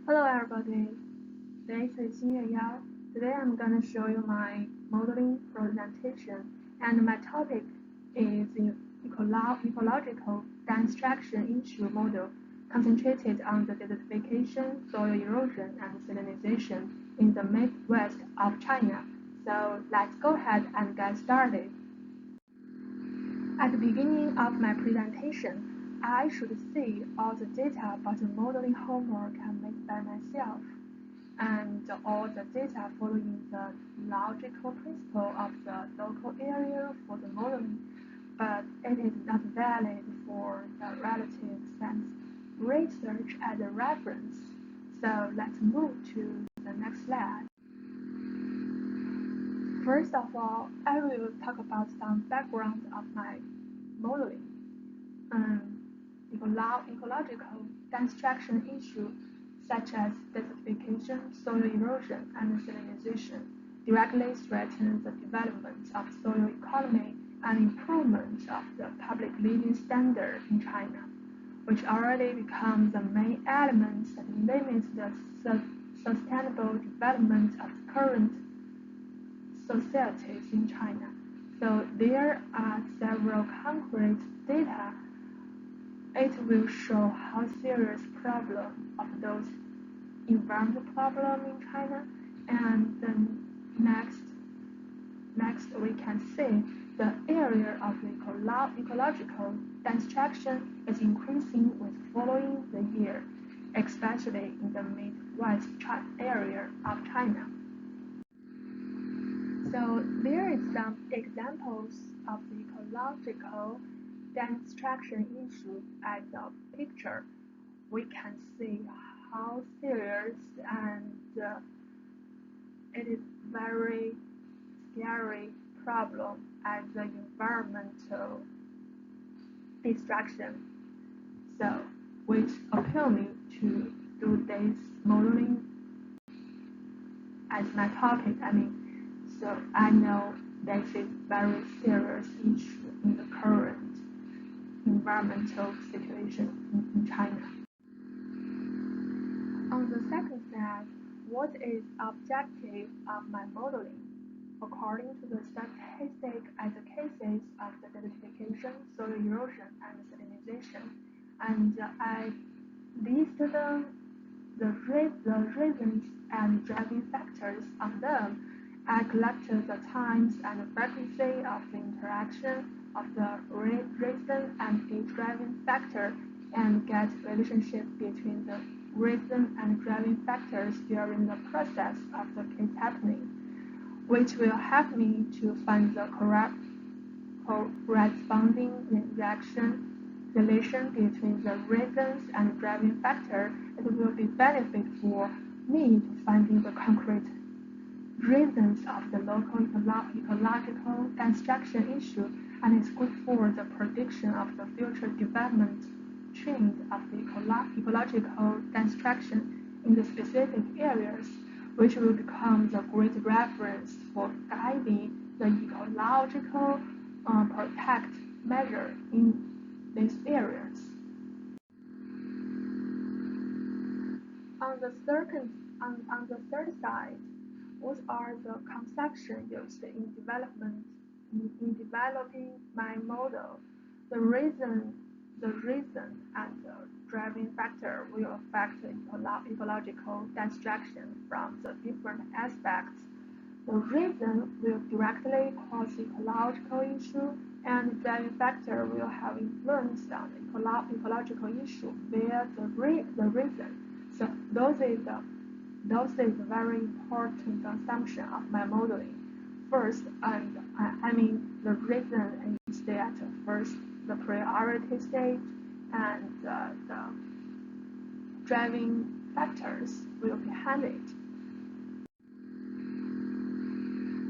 Hello everybody, this is Xinyue Yao. Today I'm going to show you my modeling presentation and my topic is ecological destruction issue model concentrated on the desertification, soil erosion and salinization in the Midwest of China. So let's go ahead and get started. At the beginning of my presentation, I should see all the data about the modeling homework I made by myself, and all the data following the logical principle of the local area for the modeling, but it is not valid for the relative sense research as a reference. So let's move to the next slide. First of all, I will talk about some background of my modeling. Um, ecological destruction issues such as desertification, soil erosion, and salinization directly threaten the development of soil economy and improvement of the public living standard in China, which already becomes the main element that limits the sustainable development of current societies in China. So there are several concrete data. It will show how serious problem of those environmental problem in China, and then next we can see the area of ecological destruction is increasing with following the year, especially in the Midwest area of China. So there is some examples of the ecological destruction issue as a picture. We can see how serious and it is very scary problem as the environmental destruction. So, which appeal me to do this modeling as my topic. So I know this is very serious issue in the current environmental situation in China. On the second slide, what is objective of my modeling? According to the statistic as the cases of the desertification, soil erosion, and salinization, and I listed the reasons and driving factors of them. I collected the times and the frequency of the interaction of the reason and a driving factor and get relationship between the reason and driving factors during the process of the case happening, which will help me to find the corresponding relation between the reasons and driving factor. It will be benefit for me to finding the concrete reasons of the local ecological destruction issue, and is good for the prediction of the future development trend of the ecological destruction in the specific areas, which will become the great reference for guiding the ecological protect measure in these areas. On the third side, what are the conceptions used in developing my model? The reason and the driving factor will affect ecological destruction from the different aspects. The reason will directly cause ecological issue, and the driving factor will have influence on the ecological issue via the reason. So those is a very important assumption of my modeling. First, the reason is that first the priority stage and the driving factors will behind it.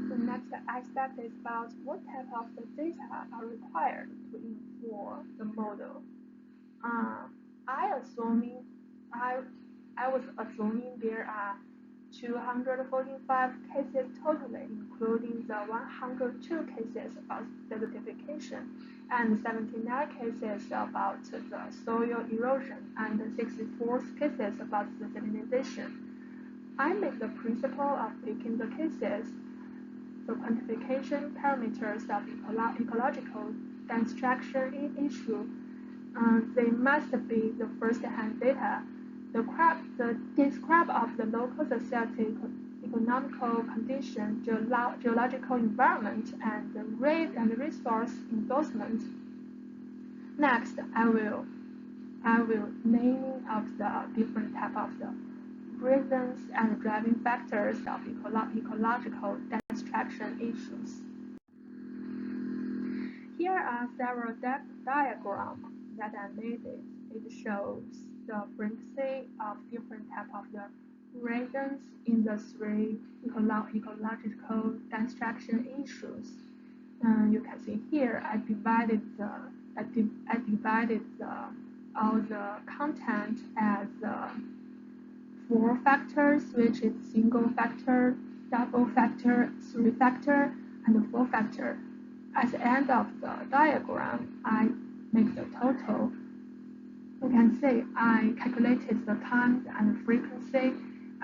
The next aspect is about what type of the data are required to inform the model. I was assuming there are 245 cases totally, including the 102 cases about desertification and 79 cases about the soil erosion and 64 cases about the salinization. I make the principle of taking the cases, the quantification parameters of ecological destruction issue. They must be the first-hand data. The describe of the local society, economical condition, geological environment, and the rate and resource endorsement. Next, I will naming of the different type of the reasons and driving factors of ecological destruction issues. Here are several diagrams that I made it. It shows the frequency of different type of the reasons in the three ecological destruction issues. You can see here I divided all the content as 4 factors, which is single factor, double factor, 3 factor, and 4 factor. At the end of the diagram, I make the total. You can see I calculated the time and frequency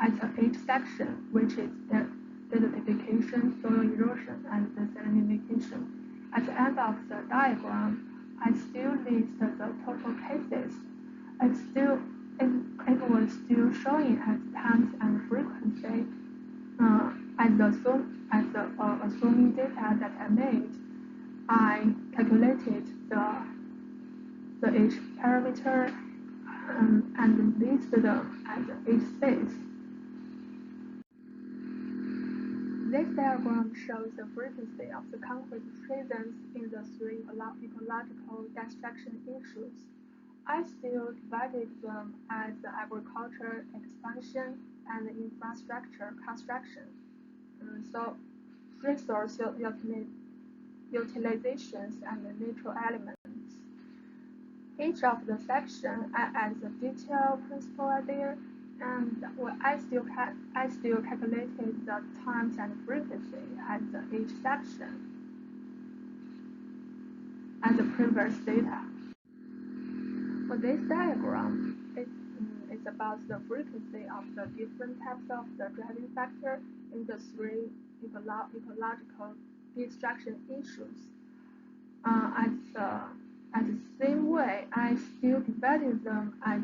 at each section, which is the desertification, soil erosion, and the salinification. At the end of the diagram, I still list the total cases. It was still showing as times and frequency as the assuming data that I made. I calculated the each parameter and listed them as each space. This diagram shows the frequency of the conflict presence in the 3 ecological destruction issues. I still divided them as the agriculture expansion and the infrastructure construction. So resource utilizations and the natural elements. Each of the section I add the detail principle idea, and I still calculated the times and frequency at each section as the previous data. For this diagram, it's about the frequency of the different types of the driving factor in the 3 ecological destruction issues. At the same way, I still divided them as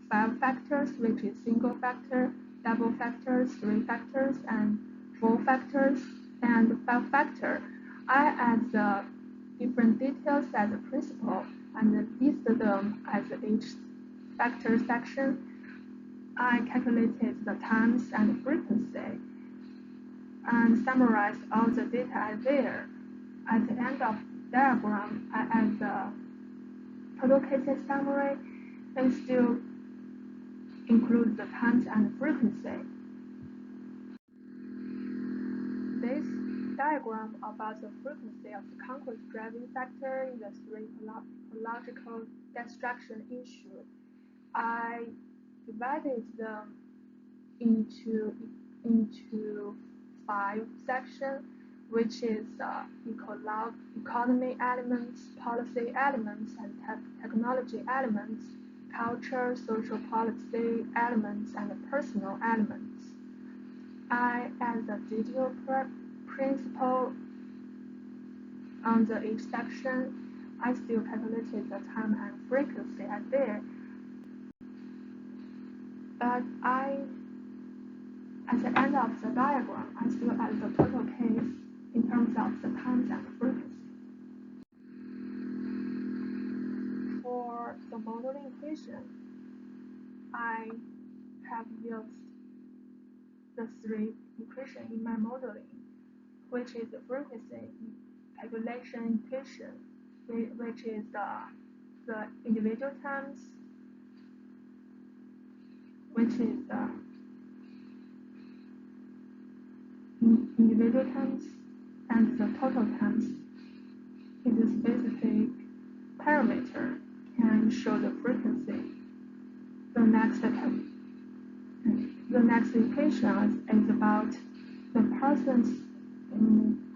5 factors, which is single factor, double factors, 3 factors, and 4 factors, and 5 factor. I add the different details as a principle and list them as each factor section. I calculated the times and frequency and summarized all the data there. At the end of the diagram, I add the total cases summary and still include the times and frequency. This diagram about the frequency of the conflict driving factor in the 3 ecological destruction issue. I divided them into 5 sections, which is economy elements, policy elements, and technology elements, culture, social policy elements, and personal elements. I add the digital principle on each section. I still calculated the time and frequency at there. But at the end of the diagram, I still add the total case in terms of the times and frequency. For the modeling equation, I have used the 3 equations in my modeling, which is the frequency calculation equation, which is the individual times, which is the individual times, and the total times. It is specific parameter can show the frequency. The next equation is about the Parsons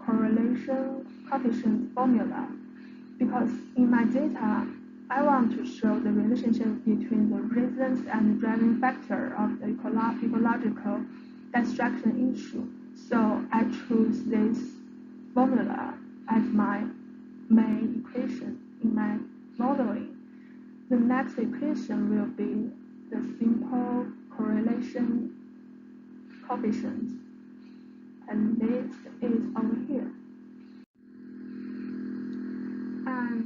correlation coefficient formula, because in my data, I want to show the relationship between the reasons and the driving factor of the ecological destruction issue. So I choose this formula as my main equation in my modeling. The next equation will be the simple correlation coefficient, and this is over here. And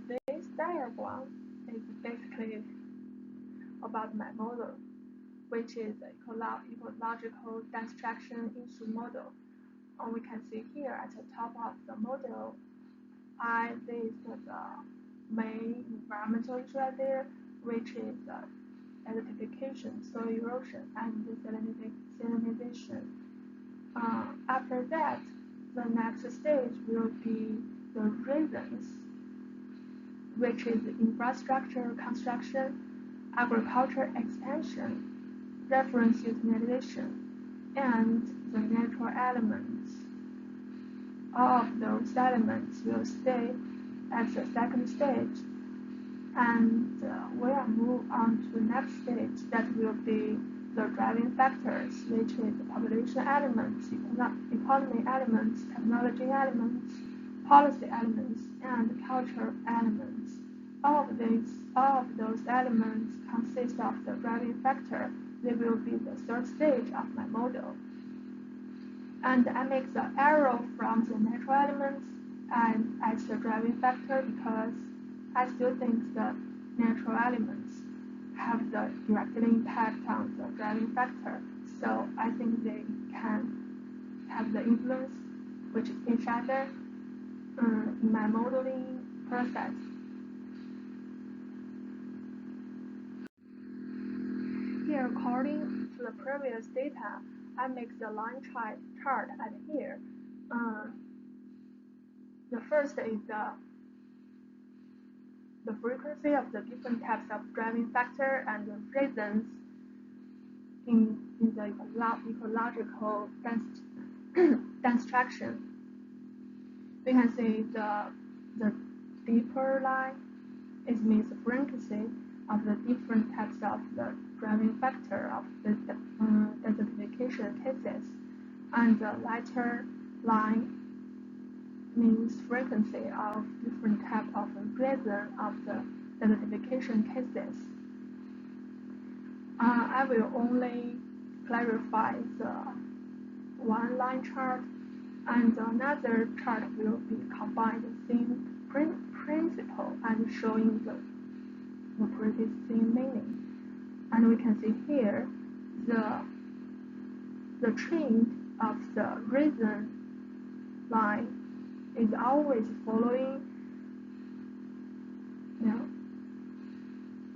this diagram is basically about my model, which is the ecological destruction issue model. And we can see here at the top of the model, I list the main environmental issue right there, which is acidification, soil erosion, and salinization. After that, the next stage will be the reasons, which is infrastructure construction, agriculture expansion, reference utilization, and the natural elements. All of those elements will stay at the second stage, and we'll move on to the next stage that will be the driving factors, which is the population elements, economy elements, technology elements, policy elements, and culture elements. All of those elements consist of the driving factor. They will be the third stage of my model. And I make the arrow from the natural elements and as the driving factor because I still think the natural elements have the direct impact on the driving factor. So I think they can have the influence which is each other in my modeling process. Here, according to the previous data, I make the line chart at here. The first is the frequency of the different types of driving factor and the reasons in the ecological destruction. We can see the deeper line means the frequency of the different types of the driving factor of the desertification cases, and the lighter line means frequency of different type of reason of the desertification cases. I will only clarify the one line chart, and another chart will be combined the same principle and showing the pretty same meaning. And we can see here the trend of the reason line is always following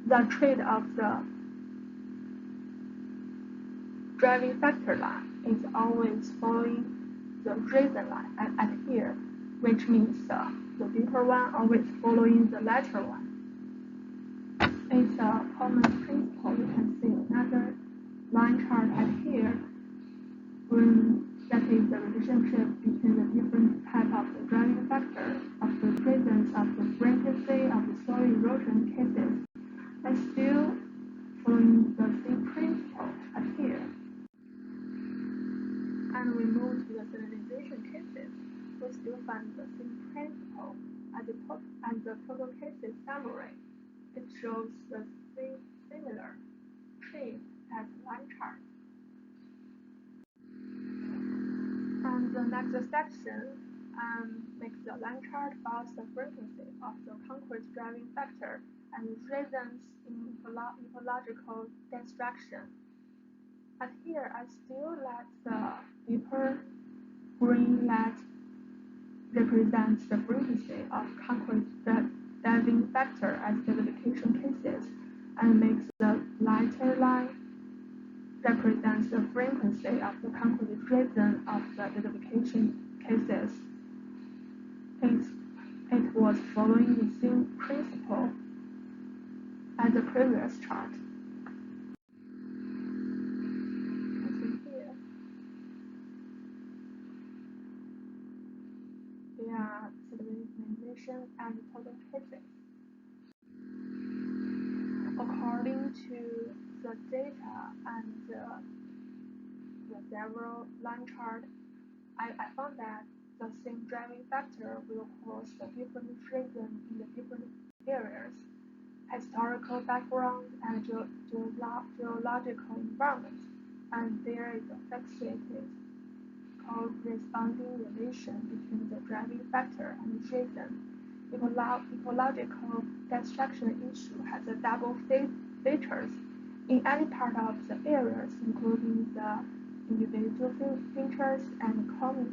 the trend of the driving factor line is always following the reason line at here, which means the deeper one always following the lighter one. It's a common principle. You can see another line chart at here that is the relationship between the different type of the driving factor of the presence of the frequency of the soil erosion cases. And still following the same principle at here. And we move to the salinization cases. We still find the same principle at the top and the total cases summary. It shows the similar trend as line chart. And the next section makes the line chart about the frequency of the concrete driving factor and reasons in ecological destruction. At here, I still let the deeper green light represent the frequency of concrete driving factor as desertification cases, and makes the lighter line represents the frequency of the concrete reason of the desertification cases. It was following the same principle as the previous chart. population and total cases. According to the data and the several line chart, I found that the same driving factor will cause the different reasons in the different areas, historical background, and geological environment, and there is a fixated corresponding relation between the driving factor and reason. Ecological destruction issue has a double features in any part of the areas, including the individual features and common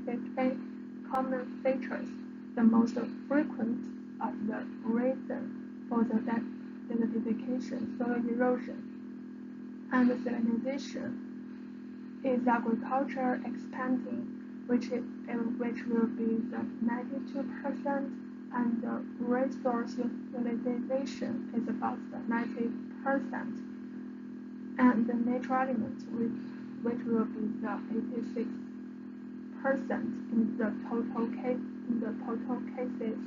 features. The most frequent of the reason for the desertification, soil erosion, and salinization is agriculture expanding, which will be the 92%, and the resource utilization is about the 90%, and the natural elements which will be the 86% in the total cases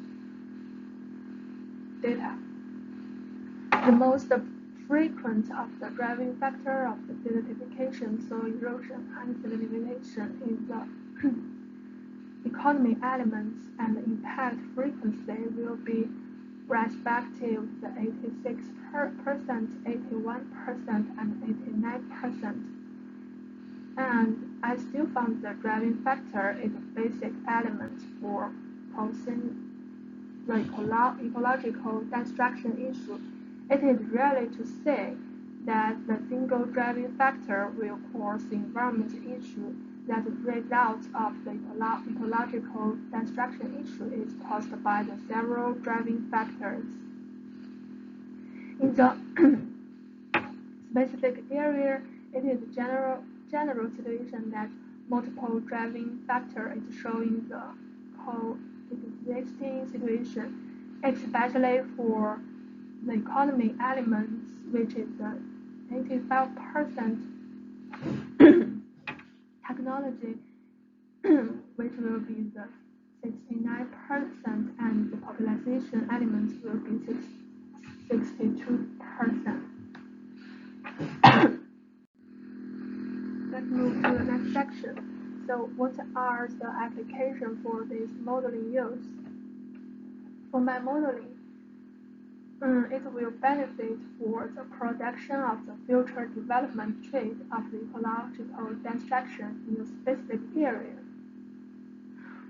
data. The most frequent of the driving factor of the desertification, soil erosion, and salinization is the economic elements, and the impact frequency will be respective the 86%, 81%, and 89%. And I still found the driving factor is a basic element for causing the ecological destruction issue. It is rarely to say that the single driving factor will cause the environment issue. That the result of the ecological destruction issue is caused by the several driving factors. In the specific area, it is a general situation that multiple driving factor is showing the coexisting situation, especially for the economic elements, which is the 85% technology, which will be the 69%, and the population elements will be 62%. Let's move to the next section. So what are the applications for this modeling use? For my modeling, it will benefit for the production of the future development trait of the ecological destruction in a specific area,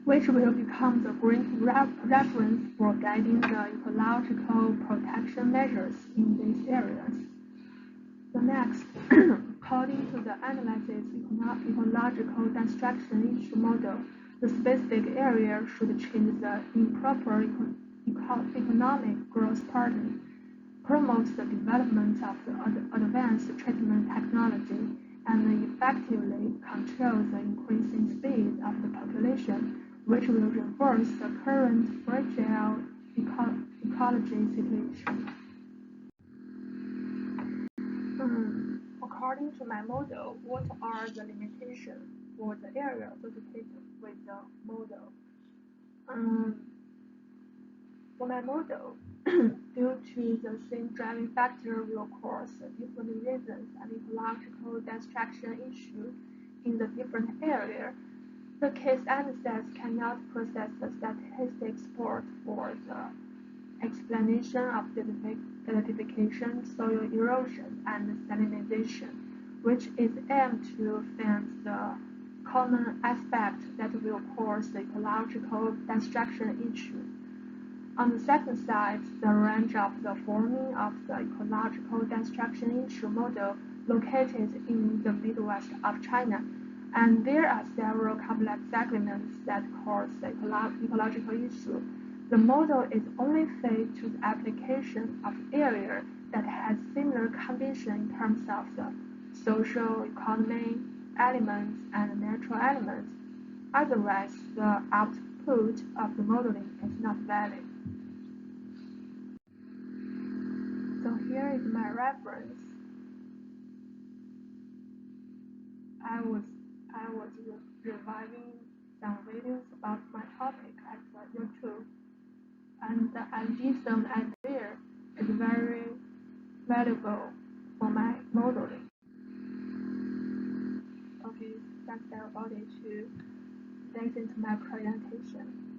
which will become the great reference for guiding the ecological protection measures in these areas. So next, according to the analysis ecological destruction issue model, the specific area should change the improper economic growth pattern, promotes the development of the advanced treatment technology, and effectively controls the increasing speed of the population, which will reverse the current fragile ecology situation. According to my model, what are the limitations for the area associated with the model? For my model, due to the same driving factor will cause different reasons and ecological destruction issue in the different area, the case analysis cannot process the statistics support for the explanation of desertification, soil erosion, and salinization, which is aimed to find the common aspect that will cause the ecological destruction issue. On the second side, the range of the forming of the ecological destruction issue model located in the Midwest of China, and there are several complex segments that cause the ecological issue. The model is only fit to the application of area that has similar conditions in terms of the social, economic elements, and natural elements. Otherwise, the output of the modeling is not valid. So here is my reference. I was reviving some videos about my topic at YouTube. and I give some idea is very valuable for my modeling. Okay, that's about it to listen to my presentation.